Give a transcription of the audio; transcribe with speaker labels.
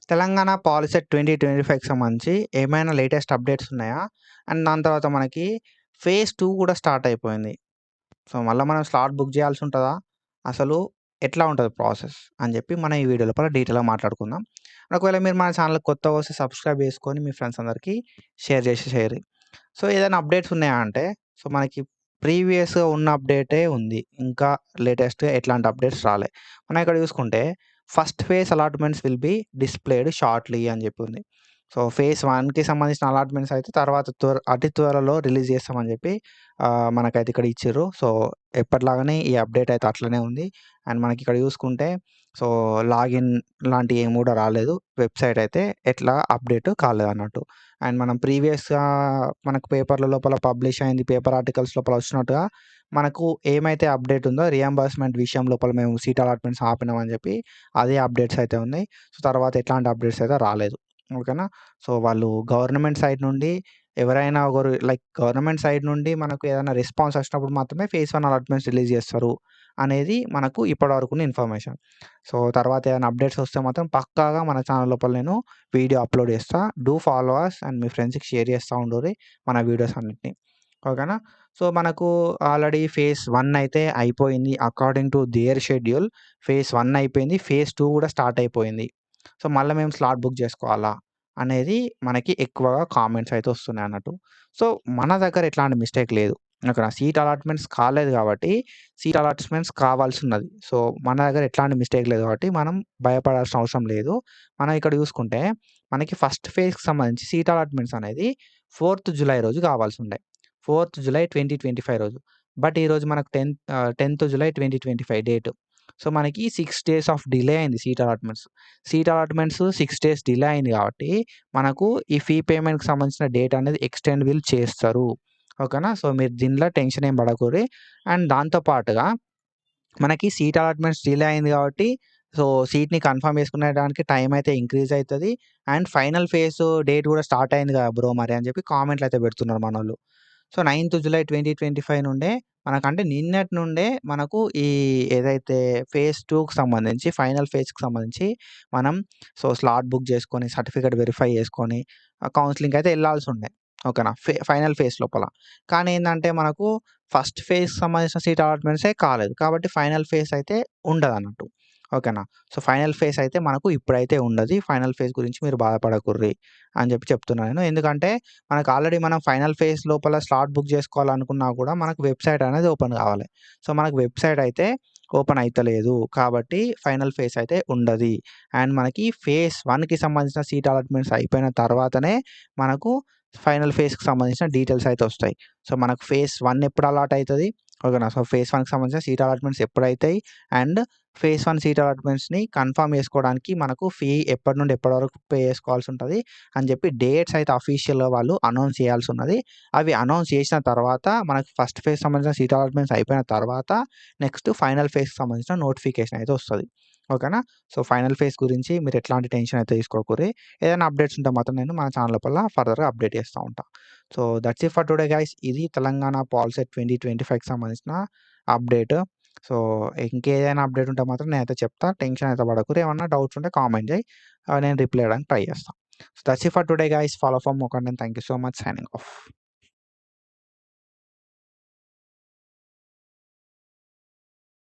Speaker 1: Telangana POLYCET 2025కి సంబంధించి ఏమైనా latest updates ఉన్నాయా? అండ్ దాని తర్వాత మనకి ఫేజ్ 2 కూడా స్టార్ట్ అయిపోయింది. సో, మళ్ళా మనం స్లాట్ బుక్ చేయాల్సి ఉంటదా? అసలు ఎట్లా ఉంటది ప్రాసెస్? అని చెప్పి మనం ఈ వీడియో లోపల డీటెయిల్‌గా మాట్లాడుకుందాం. ఒకవేళ మీరు మన ఛానెల్‌కి కొత్తగా వస్తే సబ్స్క్రైబ్ చేసుకొని మీ ఫ్రెండ్స్ అందరికీ షేర్ చేసేసేయండి. సో, ఏదైనా అప్డేట్స్ ఉన్నాయా అంటే, సో, మనకి ప్రీవియస్‌గా ఉన్న అప్డేటే ఉంది. ఇంకా లేటెస్ట్‌గా ఎట్లాంటి అప్డేట్స్ రాలే. మనం ఇక్కడ చూసుకుంటే first phase allotments will be displayed shortly అని చెప్పి ఉంది. సో, ఫేజ్ 1కి సంబంధించిన అలాట్‌మెంట్స్ అయితే తర్వాత అతి త్వరలో రిలీజ్ చేస్తామని చెప్పి మనకైతే ఇక్కడ ఇచ్చిర్రు. సో, ఎప్పటిలాగానే ఈ అప్డేట్ అయితే అట్లనే ఉంది. అండ్ మనకి ఇక్కడ చూసుకుంటే సో, లాగిన్ లాంటివి ఏమి కూడా రాలేదు. వెబ్‌సైట్ అయితే ఎట్లా అప్డేట్ కాలేదన్నట్టు. అండ్ మనం ప్రీవియస్‌గా మనకు పేపర్‌ల లోపల పబ్లిష్ అయింది. పేపర్ ఆర్టికల్స్ లోపల వచ్చినట్టుగా మనకు ఏమైతే అప్డేట్ ఉందో రియంబర్స్‌మెంట్ విషయం లోపల మేము సీట్ అలాట్‌మెంట్స్ ఆపినామని చెప్పి అదే అప్డేట్స్ అయితే ఉన్నాయి. సో, తర్వాత ఎట్లాంటి అప్డేట్స్ అయితే రాలేదు. ఓకేనా. సో, వాళ్ళు గవర్నమెంట్ సైడ్ నుండి ఎవరైనా ఒకరు లైక్ గవర్నమెంట్ సైడ్ నుండి మనకు ఏదైనా రెస్పాన్స్ వచ్చినప్పుడు మాత్రమే ఫేజ్ 1 అలాట్‌మెంట్స్ రిలీజ్ చేస్తారు అనేది మనకు ఇప్పటివరకున్న ఇన్ఫర్మేషన్. సో, తర్వాత ఏదైనా అప్డేట్స్ వస్తే మాత్రం పక్కాగా మన ఛానల్ లోపల నేను వీడియో అప్లోడ్ చేస్తా. డూ ఫాలో అస్ అండ్ మీ ఫ్రెండ్స్‌కి షేర్ చేస్తా ఉండుర్రి మన వీడియోస్ అన్నిటిని. ఓకేనా. సో, మనకు ఆల్రెడీ ఫేజ్ 1 అయితే అయిపోయింది. According to their schedule phase 1 అయిపోయింది. ఫేజ్ 2 కూడా స్టార్ట్ అయిపోయింది. సో, మళ్ళా మేము స్లాట్ బుక్ చేసుకోవాలా? అనేది మనకి ఎక్కువగా కామెంట్స్ అయితే వస్తున్నాయన్నట్టు. సో, మన దగ్గర ఎట్లాంటి మిస్టేక్ లేదు. అక్కడ సీట్ అలాట్‌మెంట్స్ కాలేదు కాబట్టి, సీట్ అలాట్‌మెంట్స్ కావాల్సున్నది. సో, మన దగ్గర ఎట్లాంటి మిస్టేక్ లేదు కాబట్టి, మనం భయపడాల్సిన అవసరం లేదు. మనం ఇక్కడ చూసుకుంటే, మనకి ఫస్ట్ ఫేజ్‌కి సంబంధించి సీట్ అలాట్‌మెంట్స్ అనేది 4థ్ జులై రోజు కావాల్సుండే. 4థ్ జులై 2025 రోజు. బట్ ఈరోజు మనకు 10థ్ జులై 2025 డేట్. సో, మనకి 6 డేస్ ఆఫ్ డిలే అయింది seat allotments. Seat allotments 6 days delay అయింది కాబట్టి, మనకు ఈ ఫీ పేమెంట్‌కి సంబంధించిన డేట్ అనేది ఎక్స్‌టెండ్ వీళ్ళు చేస్తారు. ఓకేనా. సో, మీరు దీనిలో టెన్షన్ ఏం పడకుర్రి. అండ్ దాంతో పాటుగా మనకి సీట్ అలాట్‌మెంట్స్ డిలే అయింది కాబట్టి, సో, సీట్‌ని కన్ఫర్మ్ చేసుకునేడానికి టైం అయితే ఇంక్రీజ్ అయితది. అండ్ ఫైనల్ ఫేజ్ డేట్ కూడా స్టార్ట్ అయింది కదా బ్రో మరి అని చెప్పి కామెంట్‌లు అయితే పెడుతున్నారు మనోళ్ళు. సో, 9థ్ జులై 2025 నుండే మనకంటే నిన్నటి నుండే మనకు ఈ ఏదైతే ఫేజ్ 2కి సంబంధించి ఫైనల్ ఫేజ్‌కి సంబంధించి మనం సో, స్లాట్ బుక్ చేసుకొని, సర్టిఫికేట్ వెరిఫై చేసుకొని కౌన్సెలింగ్‌కి అయితే ఎళ్ళాల్సుండే. ఓకేనా. ఫైనల్ ఫేజ్ లోపల. కానీ ఏందంటే మనకు ఫస్ట్ ఫేజ్‌కి సంబంధించిన సీట్ అలాట్‌మెంట్సే కాలేదు. కాబట్టి ఫైనల్ ఫేజ్ అయితే ఉండదన్నట్టు. ఓకేనా. సో, ఫైనల్ ఫేజ్ అయితే మనకు ఇప్పుడైతే ఉండది. ఫైనల్ ఫేజ్ గురించి మీరు బాధపడకుర్రి అని చెప్పి చెప్తున్నా నేను. ఎందుకంటే మనకు ఆల్రెడీ మనం ఫైనల్ ఫేజ్ లోపల స్లాట్ బుక్ చేసుకోవాలనుకున్నా కూడా మనకు వెబ్‌సైట్ అనేది ఓపెన్ కావాలి. సో, మనకు వెబ్‌సైట్ అయితే ఓపెన్ అయితలేదు. కాబట్టి ఫైనల్ ఫేజ్ అయితే ఉండది. అండ్ మనకి ఫేజ్ 1కి సంబంధించిన సీట్ అలాట్‌మెంట్స్ అయిపోయిన తర్వాతనే మనకు ఫైనల్ ఫేజ్‌కి సంబంధించిన డీటెయిల్స్ అయితే వస్తాయి. సో, మనకు ఫేజ్ 1 ఎప్పుడు అలాట్ అయితది? ఓకేనా. సో, ఫేజ్ 1కి సంబంధించిన సీట్ అలాట్‌మెంట్స్ ఎప్పుడైతాయి? అండ్ ఫేజ్ 1 సీట్ అలాట్‌మెంట్స్‌ని కన్ఫర్మ్ చేసుకోవడానికి మనకు ఫీ ఎప్పటి నుండి ఎప్పటి వరకు పే చేసుకోవాల్సి ఉంటది అని చెప్పి డేట్స్ అయితే అఫీషియల్‌గా వాళ్ళు అనౌన్స్ చేయాల్సి ఉన్నది. అవి అనౌన్స్ చేసిన తర్వాత మనకు ఫస్ట్ ఫేజ్ సంబంధించిన సీట్ అలాట్‌మెంట్స్ అయిపోయిన తర్వాత నెక్స్ట్ ఫైనల్ ఫేజ్‌కి సంబంధించిన నోటిఫికేషన్ అయితే వస్తది. ఓకేనా. సో, ఫైనల్ ఫేజ్ గురించి మీరు ఎట్లాంటి టెన్షన్ అయితే తీసుకోకుర్రి. ఏదైనా అప్డేట్స్ ఉంటే మాత్రం నేను మన ఛానల్ లోపల ఫర్దర్‌గా అప్డేట్ చేస్తా ఉంటా. So, that's it for today guys. ఇది తెలంగాణ పాలిసెట్ 2025కి సంబంధించిన అప్డేట్. సో, ఇంకేదైనా అప్డేట్ ఉంటే మాత్రం నేనైతే చెప్తా. టెన్షన్ అయితే పడకుర్రి. ఏమన్నా డౌట్స్ ఉంటే కామెంట్ చేయి. నేను రిప్లై ఇవ్వడానికి ట్రై చేస్తా. So, that's it for today guys. Follow for more content. Thank you so much. Signing off.